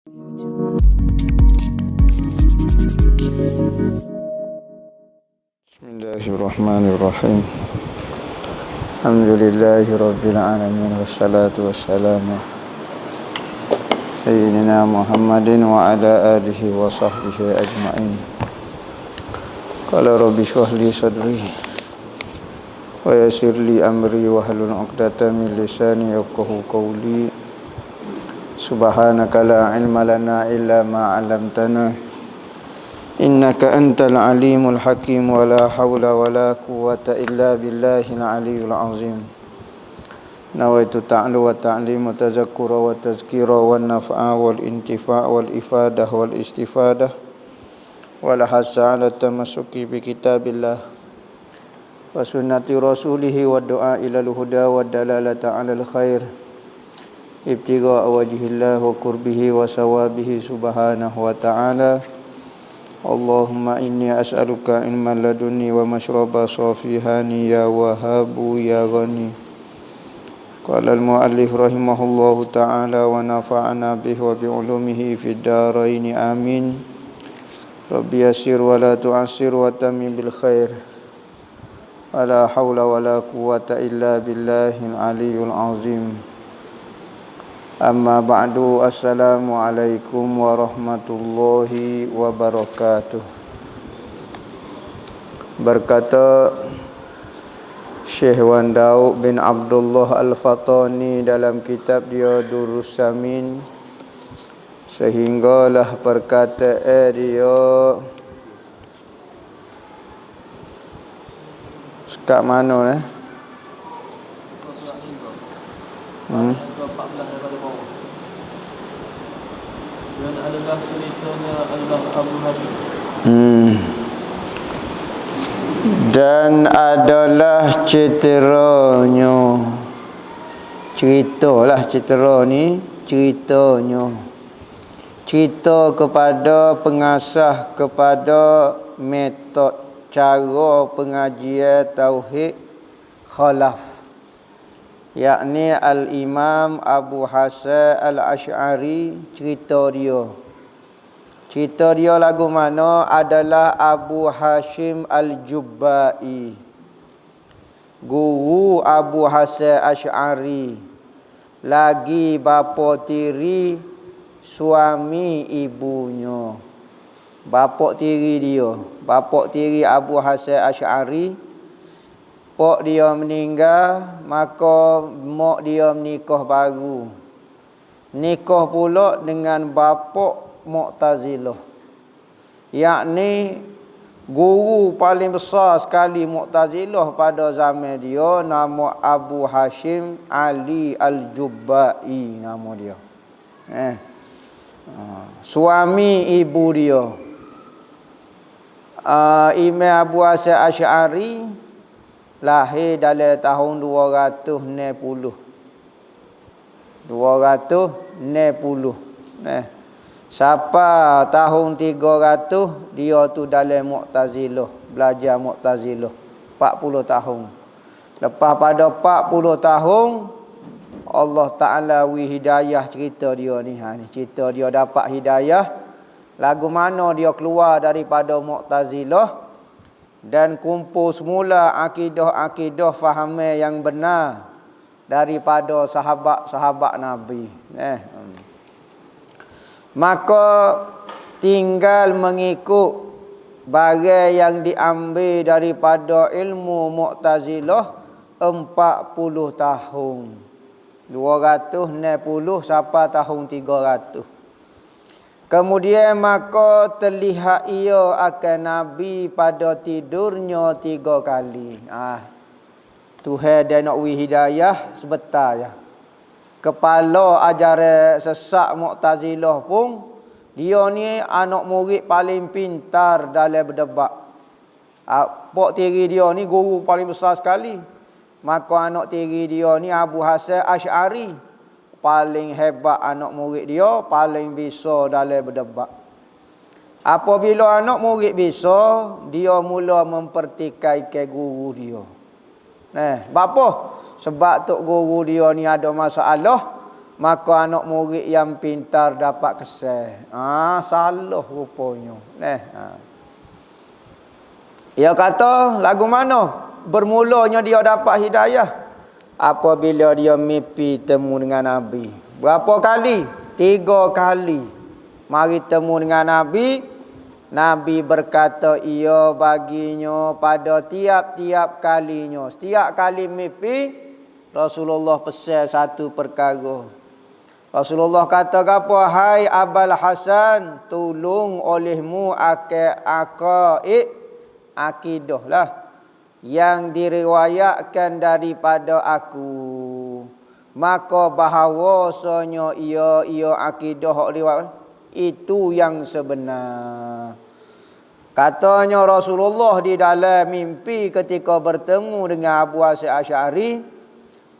Bismillahirrahmanirrahim. Alhamdulillahirabbil alamin wassalatu wassalamu sayyidina Muhammadin wa ala alihi wa sahbihi ajma'in. Qala rabbi shrah li sadri wa yassir li amri wa hlul 'uqdatam min lisani yafqahu qawli. Subhanaka la ilma lana illa ma 'allamtana innaka antal alimul hakim wa la hawla wa la quwwata illa billahil aliyyil azim. Nawaitu ta'lu wa ta'lim wa tazakkura wa tazkira wa naf'a wal intifa' wal ifadah wal istifadah wal hasa 'ala tamassuki bi kitabillah wa sunnati rasulih wa du'a ila al-huda wa dalalata 'ala al-khair ibtigha wajhillah wa qurbihi wa sawabihi subhanahu wa ta'ala. Allahumma inni as'aluka ilman ladunni wa mashraba safihani ya wahabu ya ghani. Qala al-muallif rahimahullahu ta'ala wa nafa'ana bihi wa bi'ulumihi fid dharain amin. Rabbi yassir wa la tu'assir wa tammim bil khair. Wa la hawla wa la quwwata illa billahil aliyyil azim. Amma ba'du, assalamualaikum warahmatullahi wabarakatuh. Berkata Syekh Wan Daud bin Abdullah Al-Fatani dalam kitab dia Durrus Samin, sehinggalah perkataan dia sekat mana Dan adalah ceritanya Allah Abu Hashim. Dan adalah ceritanya cerita kepada pengasah kepada metod cara pengajian tauhid khalaf, yakni Al-Imam Abu Hasan Al-Asy'ari. Cerita dia lagu mana adalah Abu Hashim Al-Jubba'i, guru Abu Hasan Asy'ari, lagi bapa tiri suami ibunya. Bapa tiri Abu Hasan Asy'ari, pak dia meninggal, maka mak dia menikah baru. Nikah pula dengan bapa Mu'tazilah, yakni guru paling besar sekali Mu'tazilah pada zaman dia, nama Abu Hashim Ali Al-Jubba'i nama dia. Suami ibu dia Imam Abu Hasan Asy'ari lahir dalam tahun 260. Sampai tahun 300 dia tu dalam Mu'tazilah, belajar Mu'tazilah 40 tahun. Lepas pada 40 tahun Allah Ta'ala wi hidayah cerita dia ni. Cerita dia dapat hidayah lagu mana dia keluar daripada Mu'tazilah dan kumpul semula akidah-akidah fahaman yang benar daripada sahabat-sahabat Nabi. Maka tinggal mengikut bagai yang diambil daripada ilmu Mu'tazilah 40 tahun. 260 sampai tahun 300. Kemudian maka terlihat ia akan Nabi pada tidurnya 3 kali. Tuhan dia nak wi hidayah sebentar ya. Kepala ajaran sesat Mu'tazilah pun dia ni anak murid paling pintar dalam berdebat. Pak tiri dia ni guru paling besar sekali. Maka anak tiri dia ni Abu Hasan Asy'ari, paling hebat anak murid dia, paling bisa dalam berdebat. Apabila anak murid bisa, dia mula mempertikaikan guru dia. Bapa? Sebab tok guru dia ni ada masalah, maka anak murid yang pintar dapat kesal. Salah rupanya. Dia kata, lagu mana bermulanya dia dapat hidayah? Apabila dia mimpi temu dengan Nabi. Berapa kali? 3 kali. Mari temu dengan Nabi. Nabi berkata ia baginya pada tiap-tiap kalinya. Setiap kali mimpi, Rasulullah pesan satu perkara. Rasulullah kata apa? Hai Abul Hasan, tolong olehmu akidah lah yang diriwayatkan daripada aku. Maka bahawasanya ia akidah hak riwayat itu yang sebenar. Katanya Rasulullah di dalam mimpi ketika bertemu dengan Abu Hasan Asy'ari,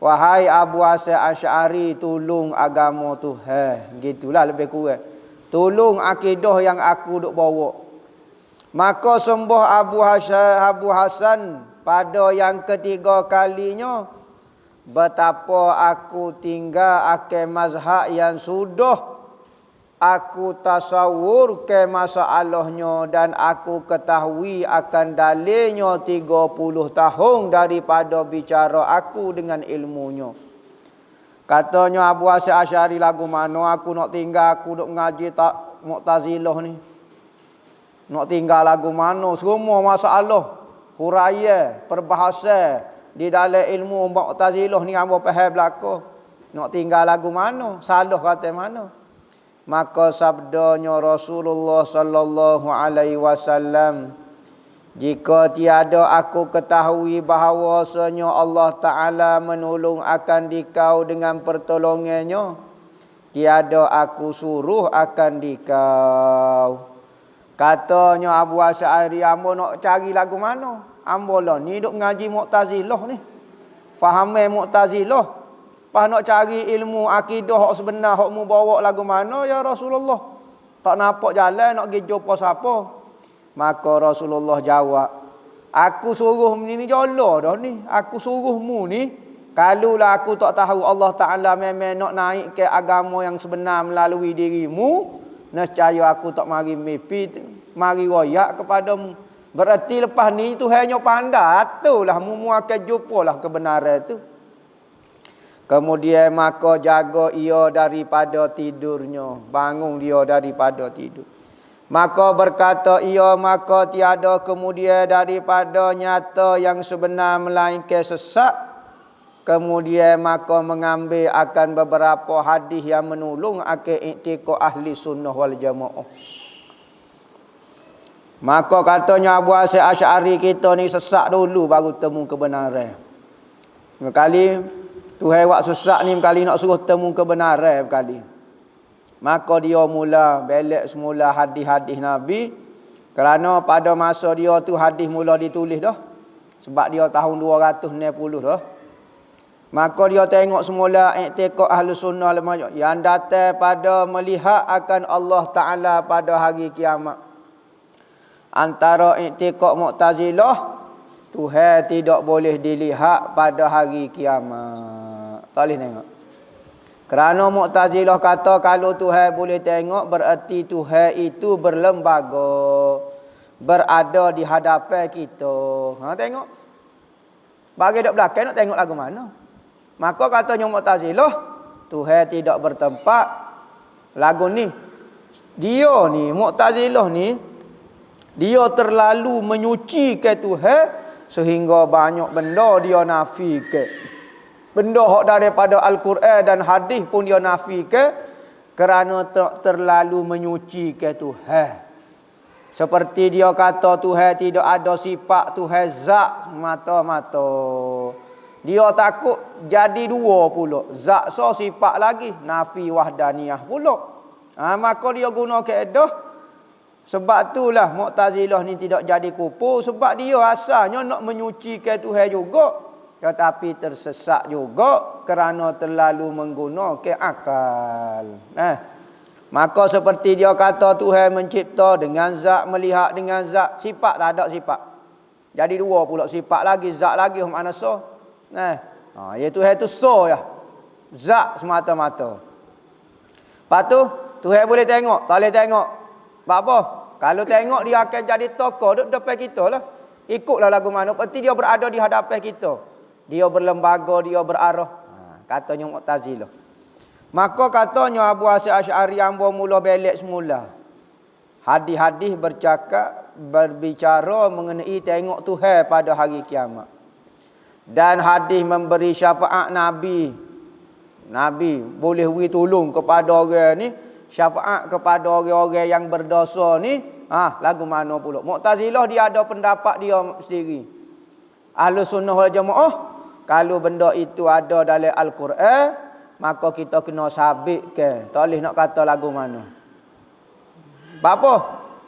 wahai Abu Hasan Asy'ari, tolong agama Tuhan. Gitulah lebih kurang. Tolong akidah yang aku duk bawa. Maka sembuh Abu Hasan pada yang ketiga kalinya, betapa aku tinggal akan mazhab yang sudah aku tasawur ke masalahnya dan aku ketahui akan dalilnya 30 tahun daripada bicara aku dengan ilmunya. Katanya Abu Hasan Asy'ari, lagu mana aku nak tinggal, aku duk ngaji tak Mu'tazilah ni. Nak tinggal lagu mana? Semua masalah huraya, perbahasan di dalam ilmu Mu'tazilah ni hamba faham belaka. Nak tinggal lagu mana? Salah kata mana? Maka sabdanya Rasulullah sallallahu alaihi wasallam, jika tiada aku ketahui bahawasanya Allah Ta'ala menolong akan dikau dengan pertolongannya, tiada aku suruh akan dikau. Katanya Abu Asy'ari, ambo nak cari lagu mana? Ambo lah ni duk ngaji Mu'tazilah ni. Faham Mu'tazilah. Pas nak cari ilmu akidah hak sebenar hak mu bawa lagu mana ya Rasulullah? Tak nampak jalan nak pergi jumpa siapa. Maka Rasulullah jawab, aku suruh ni jolo dah ni. Aku suruhmu ni, kalulah aku tak tahu Allah Ta'ala memang nak naik ke agama yang sebenar melalui dirimu, nescaya aku tak mari mimpi, mari royak kepadamu. Berarti lepas ni Tuhannya pandai, itulah mu akan jumpalah kebenaran tu. Kemudian maka jaga ia daripada tidurnya. Bangun dia daripada tidur. Maka berkata ia, maka tiada kemudian daripada nyata yang sebenar melainkan sesat. Kemudian maka mengambil akan beberapa hadis yang menolong akan iktikad ahli sunnah wal jamaah. Maka katanya Abu Hasan Asy'ari, kita ni sesat dulu baru temu kebenaran. Kali Tuhan wak sesat ni kali nak suruh temu kebenaran kali. Maka dia mula belek semula hadis-hadis Nabi. Kerana pada masa dia tu hadis mula ditulis dah. Sebab dia tahun 260 dah. Maka dia tengok semula iktikad ahli sunnah yang datang pada melihat akan Allah Ta'ala pada hari kiamat. Antara iktikad Mu'tazilah, Tuhan tidak boleh dilihat pada hari kiamat. Tak boleh tengok. Kerana Mu'tazilah kata kalau Tuhan boleh tengok, berarti Tuhan itu berlembaga, berada di hadapan kita. Tengok. Bagi dok belakang nak tengok lagu mana. Maka katanya Mu'tazilah, Tuhan tidak bertempat. Lagu ni, dia ni Mu'tazilah ni, dia terlalu menyucikan Tuhan sehingga banyak benda dia nafikan. Benda hak daripada Al-Quran dan hadis pun dia nafikan kerana terlalu menyucikan Tuhan. Seperti dia kata Tuhan tidak ada sifat, Tuhan zat mata-mata. Dia takut jadi dua pula. Zat so sifat lagi, nafi wahdaniyah pula. Maka dia guna kaedah. Sebab itulah Mu'tazilah ni tidak jadi kufur, sebab dia asalnya nak menyucikan Tuhan juga, tetapi tersesat juga kerana terlalu menggunakan akal. Maka seperti dia kata Tuhan mencipta dengan zat, melihat dengan zat, sifat tak ada sifat. Jadi dua pula, sifat lagi, zat lagi, mana so? Ya Tuhan itu so ya. Zat semata-mata. Lepas tu Tuhan boleh tengok, tak boleh tengok. Sebab apa? Kalau tengok dia akan jadi tokoh duduk depan kita lah. Ikutlah lagu mana. Berarti dia berada di hadapan kita. Dia berlembaga, dia berarah. Katanya Mu'tazilah. Maka katanya Abu Hasan Asy'ari ambo mula belek semula. Hadis-hadis berbicara mengenai tengok Tuhan pada hari kiamat. Dan hadis memberi syafaat Nabi. Nabi boleh beri tolong kepada orang ni, syafaat kepada orang-orang yang berdosa ni. Lagu mana pula? Mu'tazilah dia ada pendapat dia sendiri. Ahlus Sunnah wal Jamaah, kalau benda itu ada dalam Al-Quran, maka kita kena sabitkan. Tak boleh nak kata lagu mana. Apa?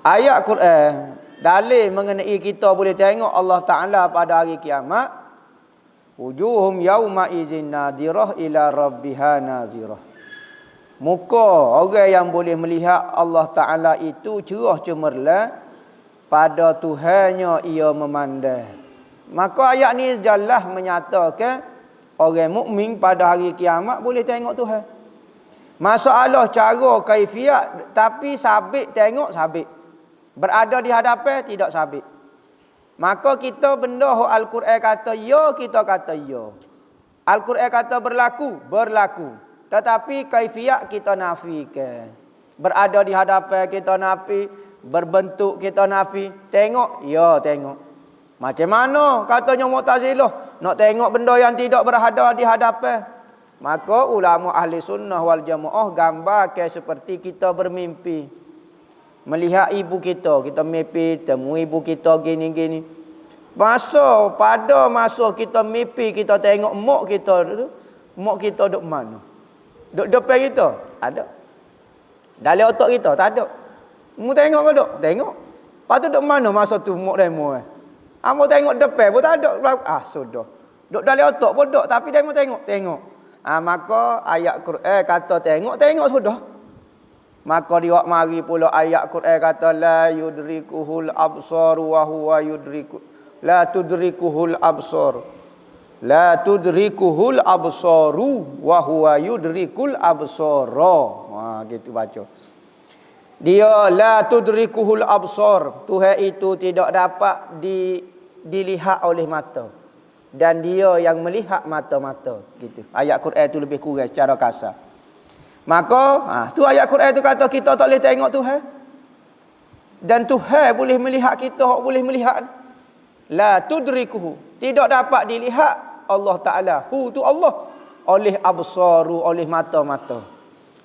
Ayat Quran dalil mengenai kita boleh tengok Allah Ta'ala pada hari kiamat. Wujuhum yauma izin nadirah ila rabbiha nazirah. Muka orang yang boleh melihat Allah Ta'ala itu cerah cemerlang, pada Tuhannya ia memandang. Maka ayat ni jelas menyatakan orang mukmin pada hari kiamat boleh tengok Tuhan. Masalah cara kaifiat, tapi sabit tengok sabit. Berada di hadapan tidak sabit. Maka kita benda Al-Quran kata ya, kita kata ya. Al-Quran kata berlaku, berlaku. Tetapi kaifiat kita nafikan. Berada di hadapan kita nafi, berbentuk kita nafi. Tengok, ya tengok. Macam mana katanya Mu'tazilah nak tengok benda yang tidak berada di hadapan? Maka ulama ahli sunnah wal jamaah gambarkan seperti kita bermimpi. Melihat ibu kita mimpi temu ibu kita gini-gini. Pada masa kita mimpi, kita tengok mak kita duduk mana? Duduk depan kita? Ada. Dalam otak kita? Tak ada. Mu tengok ke duk? Tengok. Lepas tu duduk mana masa tu mak demo? Mu tengok depan pun tak ada. Sudah. Duduk dalam otak pun duduk, tapi demo tengok. Tengok. Maka ayat Quran kata tengok sudah. Maka dia mari pula ayat Quran kata la yudrikuhul absar wa huwa yudriku. La tudrikuhul absar. La tudrikuhul absaru wa huwa yudrikul absara. Gitu baca. Dia la tudrikuhul absar. Tuhan itu tidak dapat dilihat oleh mata. Dan dia yang melihat mata-mata. Gitu. Ayat Quran itu lebih kurang secara kasar. Maka tu ayat Quran itu kata kita tak boleh tengok Tuhan. Dan Tuhan boleh melihat kita, boleh melihat. La tudrikuhu, tidak dapat dilihat Allah Ta'ala. Tu Allah. Oleh absaru, oleh mata-mata.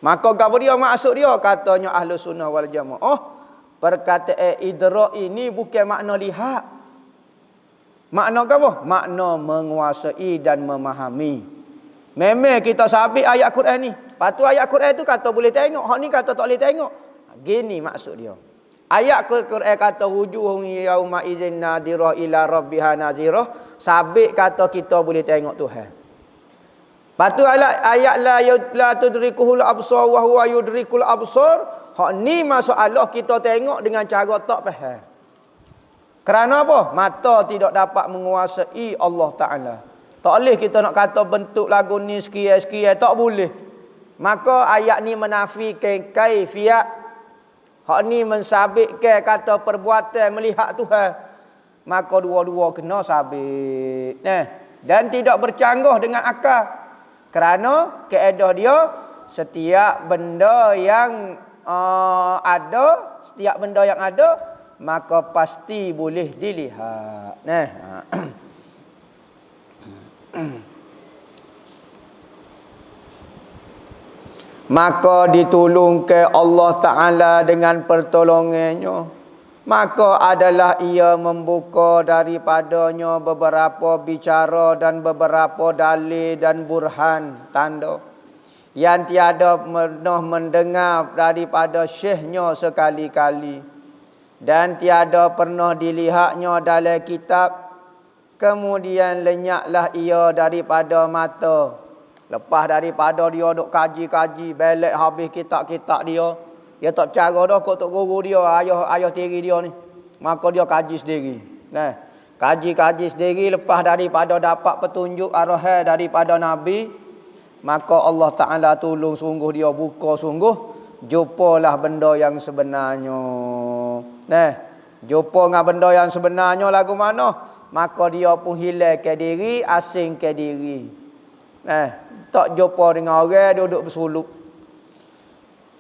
Maka apa dia maksud dia? Katanya Ahlus Sunnah wal Jamaah, perkataan idrak ini bukan makna lihat. Makna apa? Makna menguasai dan memahami. Memang kita sabit ayat Quran ni. Lepas tu ayat Quran tu kata boleh tengok. Hak ni kata tak boleh tengok. Gini maksud dia. Ayat Quran kata wujuhum yauma idzin nadirah ila rabbiha nazirah. Sabit kata kita boleh tengok Tuhan. Lepas tu ayat la tudrikuhul absar wa huwa yudrikul absar. Hak ni masalah kita tengok dengan cara tak faham. Kerana apa? Mata tidak dapat menguasai Allah Ta'ala. Tak boleh kita nak kata bentuk lagu ni sekian-sekian. Tak boleh. Maka ayat ni menafikan kaifiat. Hak ni mensabitkan kata perbuatan melihat Tuhan. Maka dua-dua kena sabit. Dan tidak bercanggah dengan akal. Kerana kaedah dia, setiap benda yang ada, setiap benda yang ada, maka pasti boleh dilihat. Maka ditolongkan Allah Ta'ala dengan pertolongannya. Maka adalah ia membuka daripadanya beberapa bicara dan beberapa dalil dan burhan, tanda yang tiada pernah mendengar daripada syekhnya sekali-kali dan tiada pernah dilihatnya dalam kitab. Kemudian lenyaklah ia daripada mata. Lepas daripada dia duk kaji-kaji, belek habis kitab-kitab dia. Dia tak percaya dah kok tok guru dia, ayah tiri dia ni. Maka dia kaji sendiri. Kaji-kaji sendiri lepas daripada dapat petunjuk arahan daripada Nabi. maka Allah Ta'ala tolong sungguh dia buka sungguh, jumpalah benda yang sebenarnya. Nah, jumpa dengan benda yang sebenarnya lagu mana? Maka dia pun hilang ke diri, asing ke diri. Nah, tak jumpa dengan orang duduk bersuluk.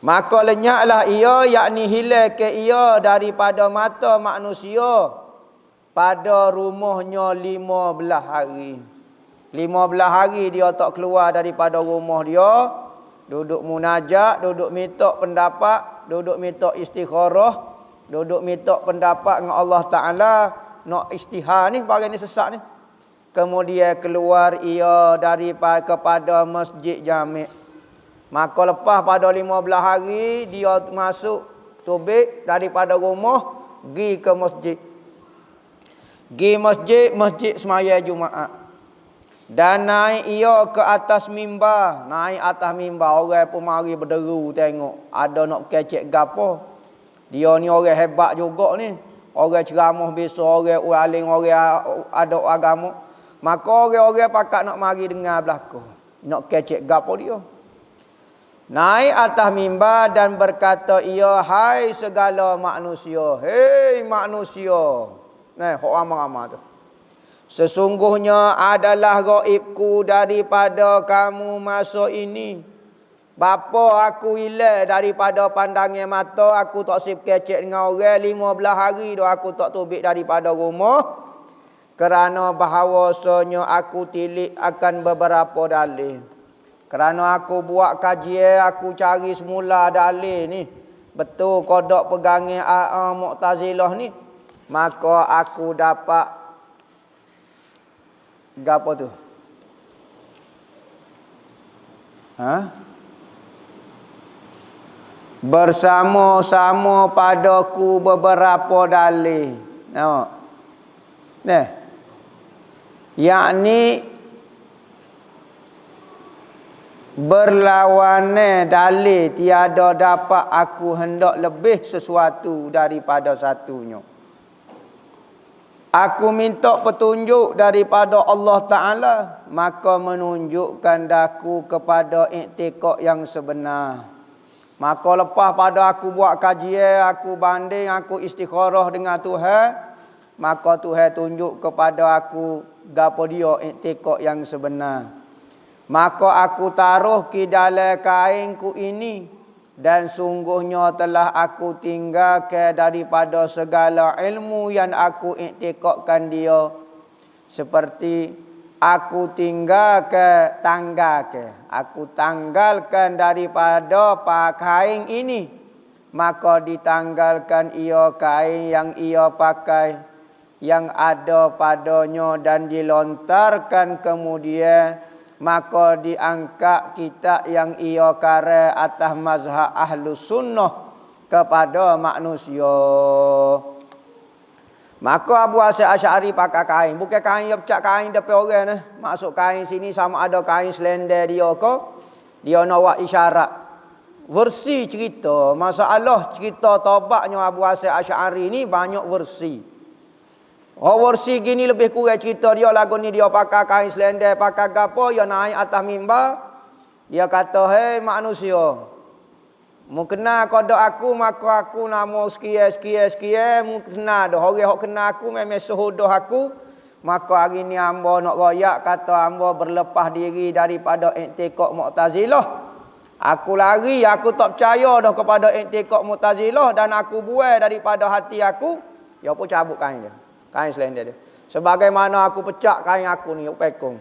Maka lenyaklah ia, yakni hilang ke ia daripada mata manusia pada rumahnya 15 hari. 15 hari dia tak keluar daripada rumah dia, duduk munajat, duduk minta pendapat, duduk minta istikharah, duduk minta pendapat dengan Allah Ta'ala, nak istihar ni, bagian ni sesat ni. Kemudian keluar ia daripada kepada masjid jami'. Maka lepas pada 15 hari, dia masuk tubik daripada rumah, pergi ke masjid. Pergi masjid semaya Jumaat. Dan naik ia ke atas mimbar. Naik atas mimbar, orang pun mari berderu tengok. Ada nak kecek gapo. Dia ni orang hebat juga ni. Orang ceramah biasa, orang alim, orang ada agama. Maka orang-orang pakat nak mari dengar belakang. Nak kecek gapo dia. Naik atas mimbar dan berkata ia, hai segala manusia. Hei manusia. Hok ramah-ramah tu. Sesungguhnya adalah gaibku daripada kamu masa ini. Bapa aku hilang daripada pandangan mata, aku tak sip kecek dengan orang 15 hari dah aku tak tubik daripada rumah. Kerana bahawasanya aku tilik akan beberapa dalil. Kerana aku buat kajian, aku cari semula dalil ni. Betul kodok pegangnya Mu'tazilah ni. Maka aku dapat gapo tu? Bersama-sama padaku beberapa dalil. Nampak? Nah. Yakni berlawanan dalil, tiada dapat aku hendak lebih sesuatu daripada satunya. Aku minta petunjuk daripada Allah Ta'ala, maka menunjukkan daku kepada iktikad yang sebenar. Maka lepas pada aku buat kajian, aku banding, aku istikharah dengan Tuhan, maka Tuhan tunjuk kepada aku gapo dia iktikad yang sebenar. Maka aku taruh ke dalam kainku ini, dan sungguhnya telah aku tinggalkan daripada segala ilmu yang aku iktikadkan dia. Seperti aku aku tanggalkan daripada kain ini, maka ditanggalkan ia kain yang ia pakai, yang ada padanya, dan dilontarkan kemudian. Maka diangkat kitab yang ia karang atas mazhab Ahlus Sunnah kepada manusia. Maka Abu Hasan Asy'ari pakai kain. Bukan kain yang pecah kain depan orang ni. Masuk kain sini sama ada kain selendar dia ke. Dia nak buat isyarat. Versi cerita. Masalah cerita taubatnya Abu Hasan Asy'ari ni banyak versi. Versi gini lebih kurang cerita dia lagu ni, dia pakai kain selendar, pakai gapo, dia naik atas mimbar. Dia kata, hei manusia, mu kenal kodok aku, maka aku nama sekian, mu kenal dah. Orang yang kenal aku memang sehodoh aku. Maka hari ni hamba nak royak, kata hamba berlepas diri daripada iktikad Mu'tazilah. Aku lari, aku tak percaya dah kepada iktikad Mu'tazilah, dan aku buai daripada hati aku. Dia pun cabut kain dia. Kain selendar dia. Sebagaimana aku pecah kain aku ni, pekong.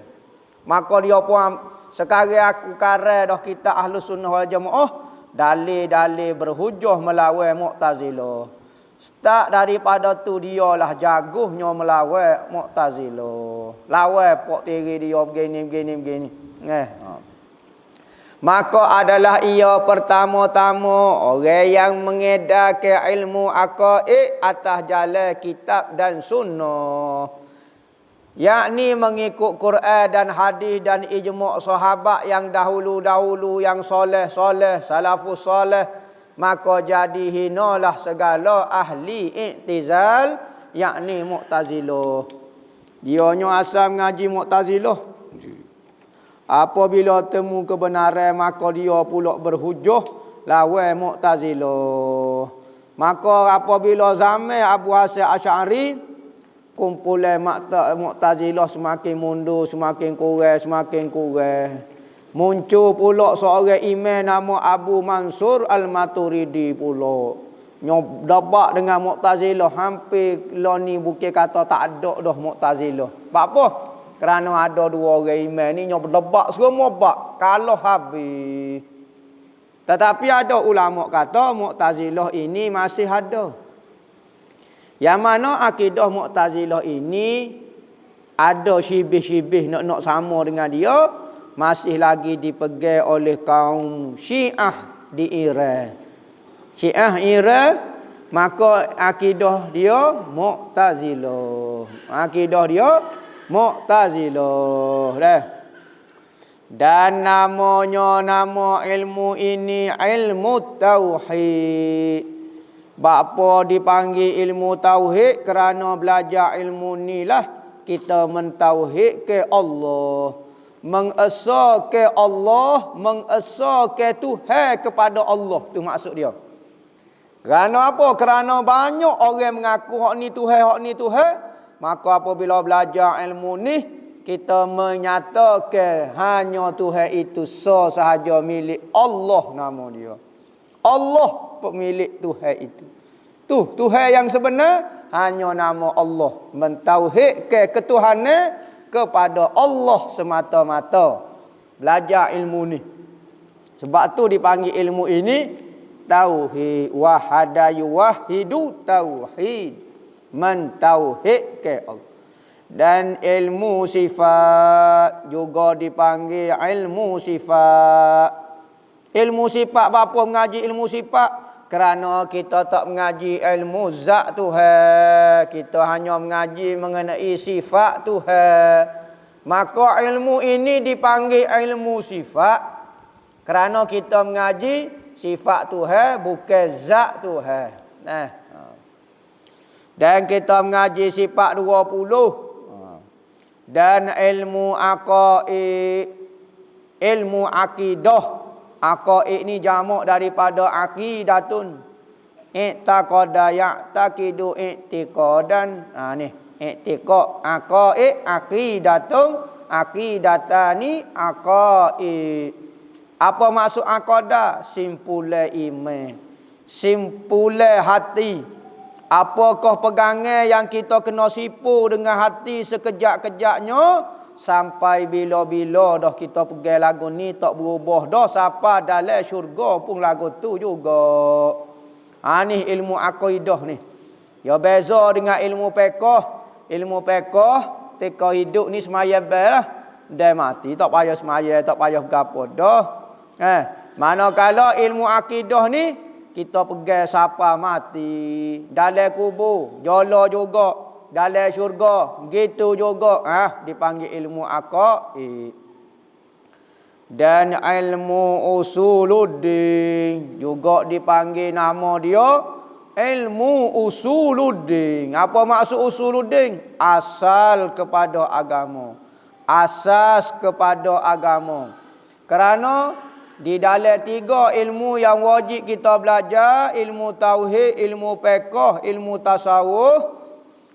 Maka dia pun, sekarang aku karang dah kita Ahlus Sunnah wal Jamaah, dalil-dalil berhujah melawan Mu'tazilah. Start daripada tu dialah jaguhnya melawan Mu'tazilah. Lawan pok tiri dia begini. Maka adalah ia pertama-tama orang yang mengedarkan ilmu aqaid atas jalan kitab dan sunnah, yakni mengikut Quran dan hadis dan ijma' sahabat yang dahulu-dahulu, yang soleh-soleh, salafus soleh. Maka jadi hinalah segala ahli i'tizal, yakni Mu'tazilah. Dianya asal mengaji Mu'tazilah. Apabila temu kebenaran maka dia pula berhujah lawan Mu'tazilah. Maka apabila zaman Abu Hasan Asy'ari, kumpulan Mu'tazilah semakin mundur, semakin kurang. Muncul pula seorang imam nama Abu Mansur Al-Maturidi pula. Nyobak dengan Mu'tazilah hampir ni bukan kata tak ada dah Mu'tazilah. Sebab apa? Kerana ada dua orang imam ni nyobak semua bak kalau habis. Tetapi ada ulama kata Mu'tazilah ini masih ada. Yang mana akidah Mu'tazilah ini ada syibih-syibih nak sama dengan dia, masih lagi dipegang oleh kaum Syiah di Iran. Syiah Iran, maka akidah dia Mu'tazilah. Akidah dia Mu'tazilah. Dan nama ilmu ini ilmu tauhid. Bapa dipanggil ilmu tauhid kerana belajar ilmu ni lah kita mentauhid ke Allah. Mengesah ke Allah, mengesah ke Tuhan kepada Allah. Tu maksud dia. Kerana apa? Kerana banyak orang mengaku hak ni Tuhan. Maka apabila belajar ilmu ni, kita menyatakan hanya Tuhan itu sahaja milik Allah nama dia. Allah pemilik Tuhan itu. Tuhan yang sebenar hanya nama Allah. Mentauhidkan ketuhanan kepada Allah semata-mata. Belajar ilmu ni. Sebab tu dipanggil ilmu ini tauhid. Wahada yuwahidu tauhid. Mentauhidkan Allah. Dan ilmu sifat juga dipanggil ilmu sifat. Ilmu sifat, apa mengaji ilmu sifat? Kerana kita tak mengaji ilmu zat Tuhan, kita hanya mengaji mengenai sifat Tuhan. Maka ilmu ini dipanggil ilmu sifat kerana kita mengaji sifat Tuhan, bukan zat Tuhan. Dan kita mengaji sifat 20. Dan ilmu aqaid, ilmu akidah. Aqaid ni jamak daripada aqidatun. I'taqada ya'taqidu i'tiqadan. Ni i'tiqad, aqaid, aqidatun, aqidatani, aqaid. Apa maksud aqadah? Simpulan iman, simpulan hati. Apakah pegangan yang kita kena sipu dengan hati sekejap-kejapnya sampai bila-bila dah kita pegang lagu ni tak berubah dah sampai dalam syurga pun lagu tu juga. Ni ilmu akidah ni. Ya beza dengan ilmu fiqh. Ilmu fiqh tika hidup ni semaya bah dah mati tak payah semaya, tak payah gapo dah. Manakala ilmu akidah ni kita pegang siapa mati dalam kubur, jala juga dalam syurga, gitu juga dipanggil ilmu aqaid. Dan ilmu usuluddin juga dipanggil nama dia ilmu usuluddin. Apa maksud usuluddin? Asal kepada agama, asas kepada agama. Kerana di dalam 3 ilmu yang wajib kita belajar, ilmu tauhid, ilmu fiqh, ilmu tasawuf,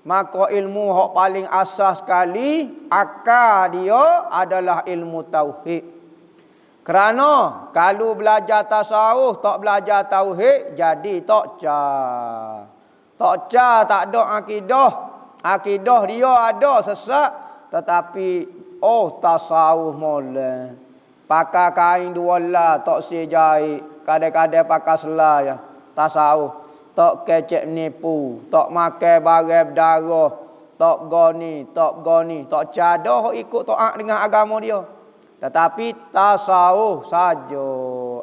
maka ilmu yang paling asas sekali akar dia adalah ilmu tauhid. Kerana kalau belajar tasawuf tak belajar tauhid, jadi tak cah. Tak cah, tak ada akidah. Akidah dia ada sesat, tetapi tasawuf molen. Pakai kain 2 lah, tak sejahit. Kadang-kadang pakai selai, tasawuf. Tak kecek nipu, tak makan barang berdarah, tak goni, tak cadah ikut taat dengan agama dia. Tetapi tasawuf saja,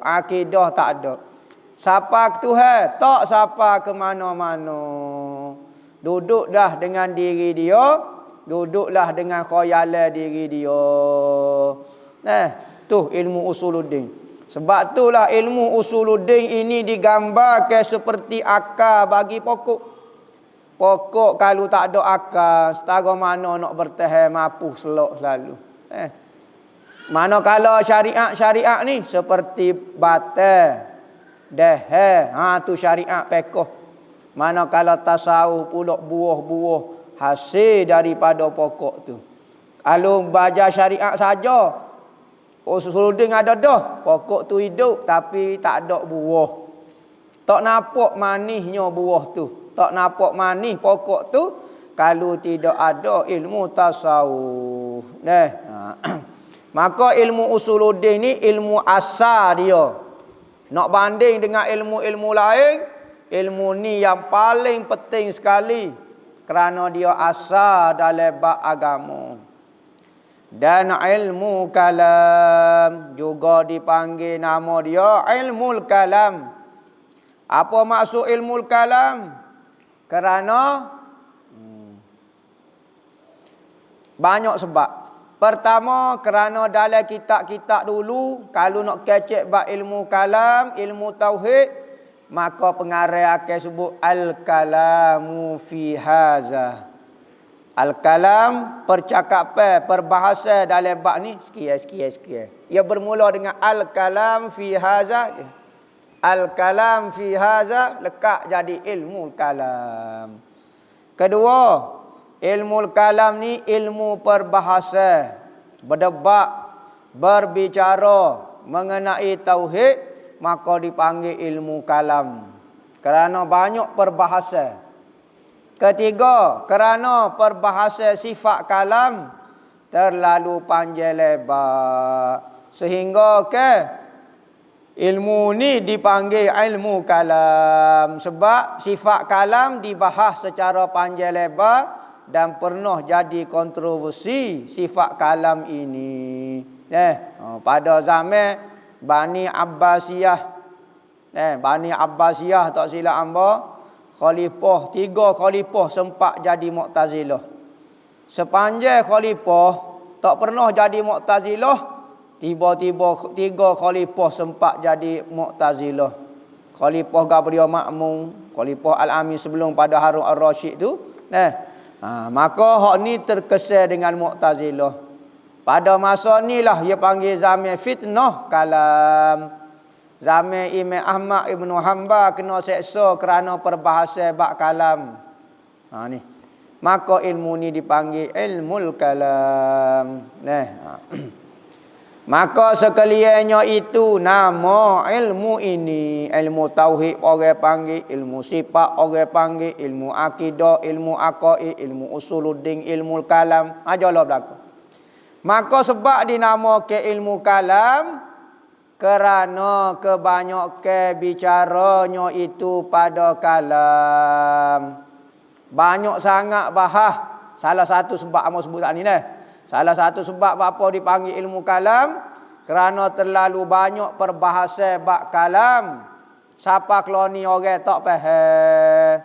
akidah tak ada. Sapa ke Tuhan, tak sapa ke mana-mana. Duduk dah dengan diri dia, duduklah dengan khayalan diri dia. Tu ilmu usuluddin. Sebab itulah ilmu usuluddin ini digambarkan seperti akar bagi pokok. Pokok kalau tak ada akar, setara mana nak bertahan mapuh selok selalu. Manakala syariat ni seperti batal, dahar, tu syariat pekoh. Manakala tasawuf pula buah-buah hasil daripada pokok tu. Kalau baca syariat saja, Usuluddin ada dah, pokok tu hidup tapi tak ada buah. Tak nampak manisnya buah tu. Tak nampak manis pokok tu kalau tidak ada ilmu tasawuf. Maka ilmu usuluddin ni ilmu asal dia. Nak banding dengan ilmu-ilmu lain, ilmu ni yang paling penting sekali kerana dia asal dalam bab agama. Dan ilmu kalam juga dipanggil nama dia ilmu kalam. Apa maksud ilmu kalam? Kerana banyak sebab. Pertama, kerana dalam kitab-kitab dulu kalau nak kecek bab ilmu kalam, ilmu tauhid, maka pengarang akan sebut al-kalamu fi haza. Al-kalam, percakapan, perbahasa dalam bab ni sekian. Ia bermula dengan al-kalam fi haza. Al-kalam fi haza lekat jadi ilmu kalam. Kedua, ilmu kalam ni ilmu perbahasa, berdebat, berbicara mengenai tauhid, maka dipanggil ilmu kalam. Kerana banyak perbahasa. Ketiga, kerana perbahasa sifat kalam terlalu panjang lebar sehingga ilmu ni dipanggil ilmu kalam sebab sifat kalam dibahas secara panjang lebar dan pernah jadi kontroversi sifat kalam ini. Pada zaman Bani Abbasiyah, Bani Abbasiyah tak silap hamba, khalifah, 3 khalifah sempat jadi Mu'tazilah. Sepanjang khalifah tak pernah jadi Mu'tazilah, tiba-tiba 3 khalifah sempat jadi Mu'tazilah. Khalifah Gabriel Ma'mun, khalifah Al-Amin sebelum pada Harun Ar-Rasyid tu. Maka hak ni terkesan dengan Mu'tazilah. Pada masa ni lah dia panggil zaman fitnah kalam. Zaman Imam Ahmad Ibn Hanbal kena seksa kerana perbahasa bab kalam. Ni. Maka ilmu ni dipanggil ilmu kalam. Maka sekaliannya itu nama ilmu ini. Ilmu tauhid orang panggil, ilmu sifat orang panggil, ilmu akidah, ilmu aqaid, ilmu usuluddin, ilmu kalam. Ajalah belaka. Maka sebab dinamakan ilmu kalam kerana kebanyakan bicaranya itu pada kalam. Banyak sangat bahas. Salah satu sebab amal sebut tadi ni. Salah satu sebab apa dipanggil ilmu kalam kerana terlalu banyak perbahasa bab kalam. Siapa keloni orang tak faham.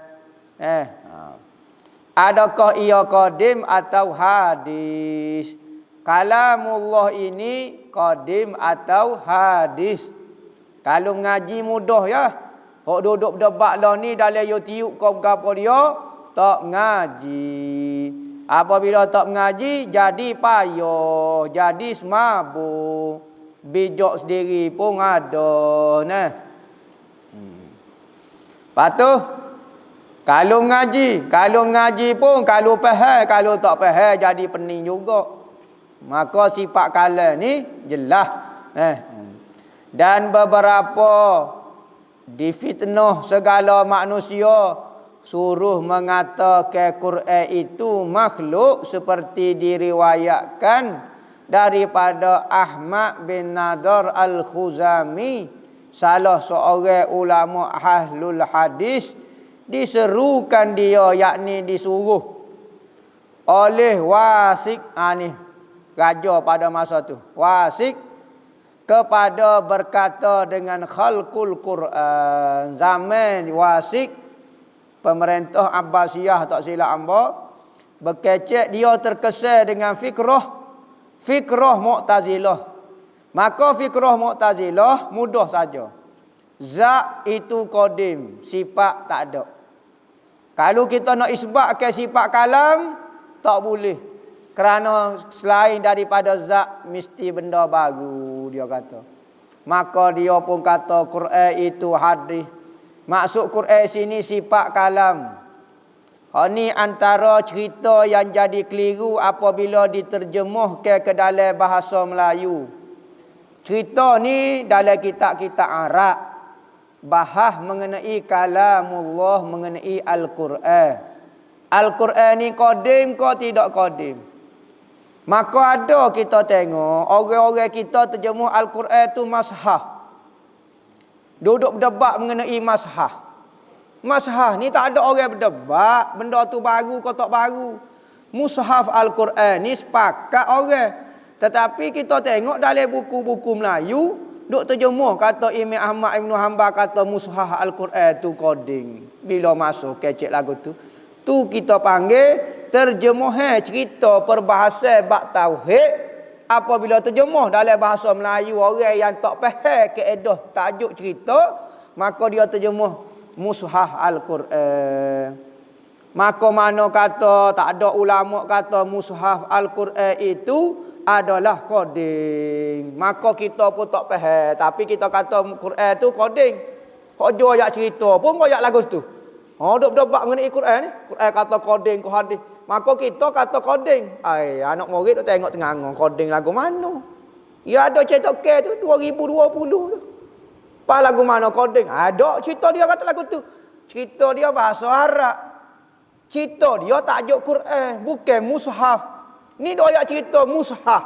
Adakah ia qadim atau hadis? Kalamullah ini qadim atau hadis. Kalau mengaji mudah ya. Hok duduk berdebat lah ni dalam YouTube kau gapo dia tak ngaji. Apabila tak mengaji jadi payah, jadi semabuk. Bijak sendiri pun ada nah. Patuh kalau mengaji pun kalau faham, kalau tak faham jadi pening juga. Maka sifat kalam ni jelas. Dan beberapa difitnah segala manusia suruh mengatakan Quran itu makhluk seperti diriwayatkan daripada Ahmad bin Nadar Al-Khuzami, salah seorang ulama ahlul hadis, diserukan dia, yakni disuruh oleh Wasik, ni raja pada masa tu, Wasik, kepada berkata dengan khalqul Quran. Zaman Wasik, pemerintah Abbasiyah tak silap hamba, berkecek dia terkesan dengan fikrah Mu'tazilah. Maka fikrah Mu'tazilah mudah saja. Zat itu qadim, sifat tak ada. Kalau kita nak isbatkan sifat kalam, tak boleh. Kerana selain daripada zat mesti benda baru, dia kata. Maka dia pun kata Quran itu hadis. Maksud Quran sini sifat kalam. Ni antara cerita yang jadi keliru apabila diterjemahkan ke dalam bahasa Melayu. Cerita ni dalam kitab-kitab Arab bahas mengenai kalamullah, mengenai Al-Quran. Al-Quran ni qadim ke tidak qadim? Maka ada kita tengok orang-orang kita terjemuh Al-Quran tu mashah. Duduk berdebat mengenai mashah. Mashah ni tak ada orang berdebat benda tu baru ke tak baru. Mushaf Al-Quran ni sepakat orang. Tetapi kita tengok dalam buku-buku Melayu duk terjemuh kata Imam Ahmad Ibn Hanbal kata mushaf Al-Quran tu coding. Bila masuk kecek lagu tu kita panggil terjemahan cerita perbahasan bab tauhid. Apabila terjemuh dalam bahasa Melayu orang yang tak faham kaedah tajuk cerita, maka dia terjemuh mushaf Al-Quran. Maka mana kata tak ada ulama kata mushaf Al-Quran itu adalah coding. Maka kita pun tak faham, tapi kita kata Quran tu coding. Kok jo ayat cerita pun ayat lagu tu. Duk berdebat mengenai Quran ni. Quran kata coding ke hadis. Maka kita kata coding. Anak murid tu tengok tengah coding lagu mana? Ya ada cerita ke tu 2020 tu. Pas lagu mana coding? Ada cerita dia kata lagu tu. Cerita dia bahasa Arab. Cerita dia tajuk Quran, bukan mushaf. Ni dia ayat cerita mushaf.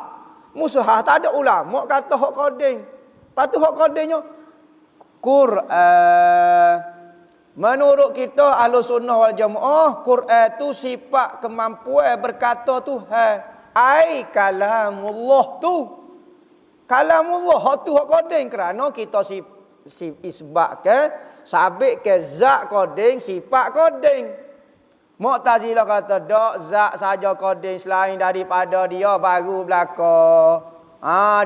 Mushaf tak ada ulama kata hak coding. Lepas tu hak codingnya Quran. Menurut kita Ahlussunnah wal Jamaah, Quran tu sifat kemampuan berkata Tuhan. Ai kalamullah tu. Kalamullah hak tu hak coding kerana kita isbatkan sabit ke zat coding, sifat coding. Mu'tazilah kata dak zat saja coding selain daripada dia baru belaka.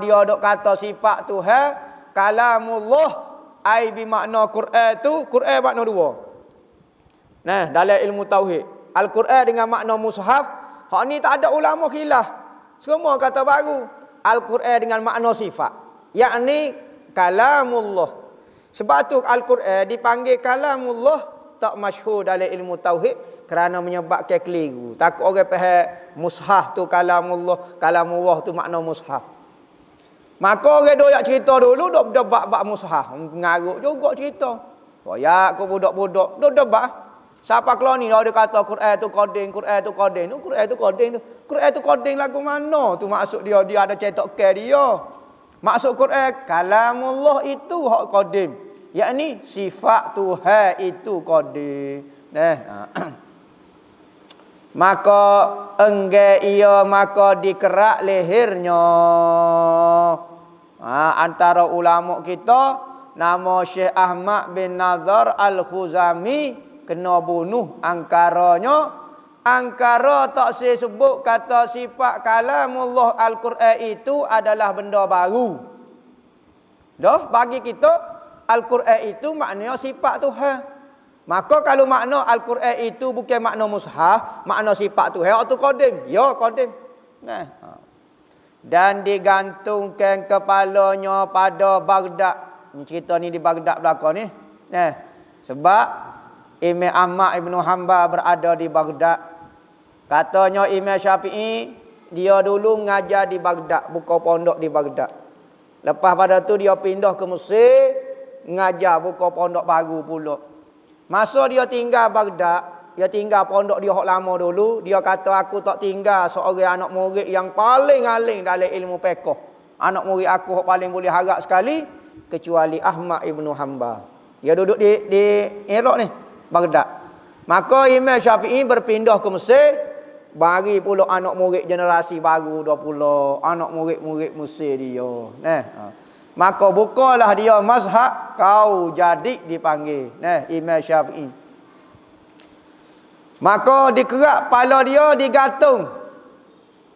Dia dok kata sifat Tuhan kalamullah. Ai bermakna Quran tu, Quran makna dua. Nah, dalam ilmu tauhid, Al-Quran dengan makna mushaf, hak ni tak ada ulama khilaf. Semua kata baru. Al-Quran dengan makna sifat, yakni kalamullah. Sebab tu Al-Quran dipanggil kalamullah tak masyhur dalam ilmu tauhid kerana menyebabkan keliru. Takut orang faham mushaf tu kalamullah tu makna mushaf. Maka orang doyak cerita dulu dok berdebat bab mushaf. Ngaruk juga cerita. Boyak ke budak-budak dok debat. Siapa keluar ni dia kata Quran tu coding, Quran tu coding. Quran tu coding tu. Quran tu coding lagu mana? Tu maksud dia ada cetak ke dia. Maksud Quran kalamullah itu hak coding. Yakni sifat Tuhan itu coding. Maka engge ia maka dikerak lehernya. Antara ulama kita nama Syekh Ahmad bin Nazar Al-Khuzami kena bunuh angkaranya. Angkara tak sebut kata sifat kalamullah Al-Quran itu adalah benda baru. Dah bagi kita Al-Quran itu maknanya sifat Tuhan. Maka kalau makna Al-Quran itu bukan makna mushaf, makna sifat Tuhan itu qadim. Ya qadim. Dan digantungkan kepalanya pada Baghdad. Ni cerita ni di Baghdad belakang ni. Sebab Imam Ahmad Ibn Hanbal berada di Baghdad. Katanya Imam Syafi'i dia dulu mengajar di Baghdad, buka pondok di Baghdad. Lepas pada tu dia pindah ke Mesir, mengajar buka pondok baru pula. Masa dia tinggal Baghdad, dia tinggal pondok dia hak lama dulu. Dia kata aku tak tinggal seorang anak murid yang paling alim dalam ilmu fiqh. Anak murid aku hak paling boleh harap sekali kecuali Ahmad Ibn Hanbal. Dia duduk di Iraq ni, Baghdad. Maka Imam Syafi'i berpindah ke Mesir, bagi pula anak murid generasi baru dia pula, anak murid-murid Mesir dia. Maka bukalah dia mazhab, kau jadi dipanggil. Imam Syafi'i. Maka dikerak kepala dia, digantung.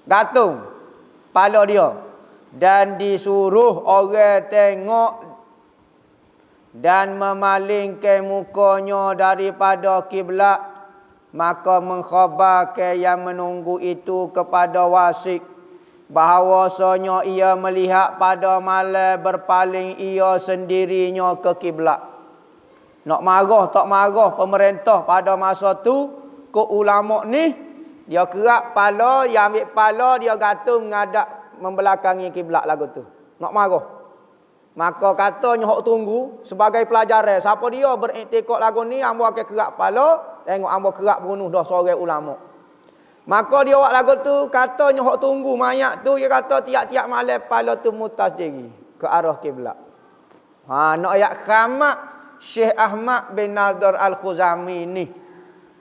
Gantung kepala dia. Dan disuruh orang tengok dan memalingkan mukanya daripada kiblat maka mengkhabarkan yang menunggu itu kepada wasik bahawasanya ia melihat pada malam berpaling ia sendirinya ke kiblat. Nak marah tak marah pemerintah pada masa tu ke ulama ni, dia kerak pala, dia ambil pala, dia gantung menghadap membelakangi kiblat lagu tu. Nak marah. Maka katanya hok tunggu sebagai pelajaran. Siapa dia beriktikad lagu ni, ambo akan kerak pala, tengok ambo kerak bunuh dah seorang ulama. Maka dia buat lagu tu, katanya hok tunggu mayat tu, dia kata tiap-tiap malam pala tu mutas sendiri ke arah kiblat. Nak ayat khamak Syekh Ahmad bin Nadar Al-Khuzami ni.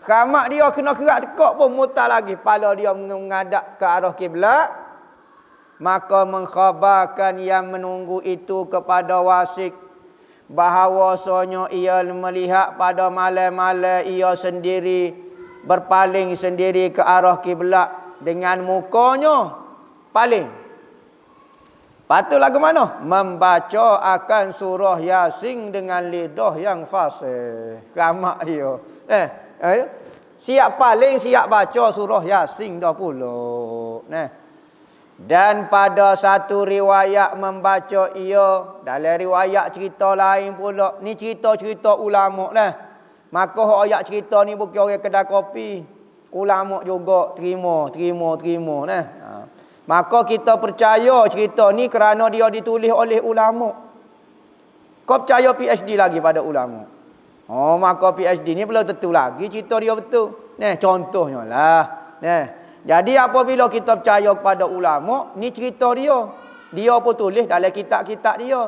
Khamak dia kena kerak tekak pun mutas lagi pala dia menghadap ke arah kiblat. Maka mengkhabarkan yang menunggu itu kepada wasik bahawasanya ia melihat pada malam-malam ia sendiri berpaling sendiri ke arah kiblat dengan mukanya paling. Patut lagu mana? Membaca akan surah Yasin dengan lidah yang fasih. Ramak dia. Siap paling, siap baca surah Yasin dah pula. Dan pada satu riwayat membaca ia, dalam riwayat cerita lain pula, ni cerita-cerita ulama lah. Maka hak ayat cerita ni bukan orang kedai kopi. Ulama juga terima nah. Maka kita percaya cerita ni kerana dia ditulis oleh ulama. Kau percaya PhD lagi pada ulama. Maka PhD ni belum tentu lagi cerita dia betul. Contohnya lah. Jadi apabila kita percaya kepada ulama, ni cerita dia. Dia pun tulis dalam kitab-kitab dia.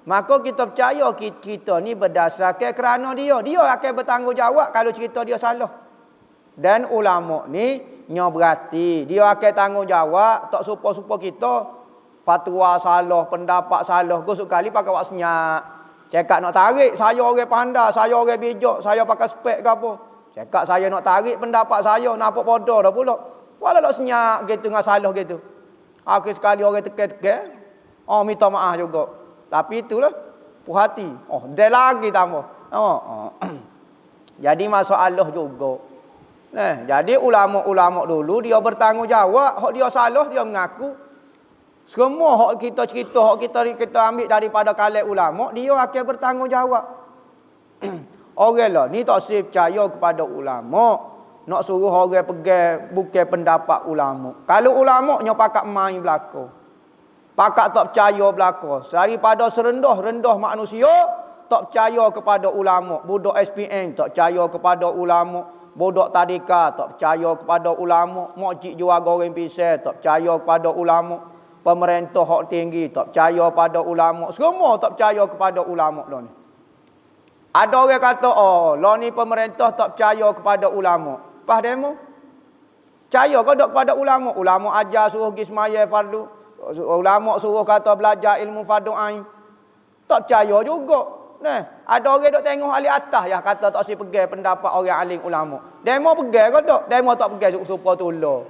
Maka kita percaya cerita ni berdasarkan kerana dia. Dia akan bertanggungjawab kalau cerita dia salah. Dan ulama ni berarti dia akan tanggungjawab tak supo-supo kita fatwa salah, pendapat salah. Gosok kali pakai wak senyap. Cakap nak tarik, saya orang pandai, saya orang bijak, saya pakai spek ke apa. Cakap saya nak tarik pendapat saya, nampak bodoh dah pula. Walau senyap gitu dengan salah gitu. Akhir sekali orang teken-teken. Minta maaf juga. Tapi itulah puas hati. Dia lagi tambah. Jadi masalah juga. Jadi ulama-ulama dulu dia bertanggungjawab, hak dia salah dia mengaku. Semua hak kita cerita, hak kita ambil daripada kalangan ulama, dia akan bertanggungjawab. Orang lah ni tak sih percaya kepada ulama. Nak suruh orang pegang bukan pendapat ulama. Kalau ulama nya pakat main belaka. Pakat tak percaya belaka. Daripada serendah-rendah manusia tak percaya kepada ulama. Budak SPM tak percaya kepada ulama. Budak tadika tak percaya kepada ulama. Mokcik jual goreng pisang tak percaya kepada ulama. Pemerintah hak tinggi tak percaya pada ulama. Semua tak percaya kepada ulama lah ni. Ada orang kata, lah ni pemerintah tak percaya kepada ulama. Pas demo. Percaya kau tak kepada ulama? Ulama ajar suruh pergi semaya fardu. Ulama suruh kata belajar ilmu fardu ain. Tak percaya juga. Ada orang dok tengok ahli atas ya kata tak si pegang pendapat orang alim ulama. Demo pegang kau tak? Demo tak pegang supaya tolong.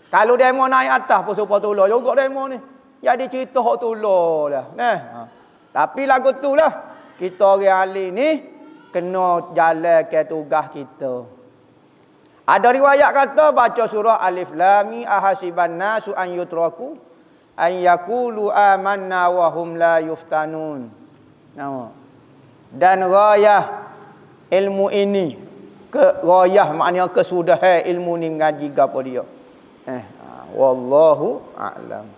Kalau demo naik atas pun supaya tolong juga demo ni. Jadi cerita hak tolong dah. Tapi lagu tu lah. Kita orang alim ni kena jalankan tugas kita. Ada riwayat kata baca surah Alif Lam Mim ahasiban nasu an yutraku an yaqulu amanna wa hum la yuftanun. Dan rayah ilmu ini rayah maknanya kesudahan ilmu ni ngaji gapo dia. Wallahu a'lam.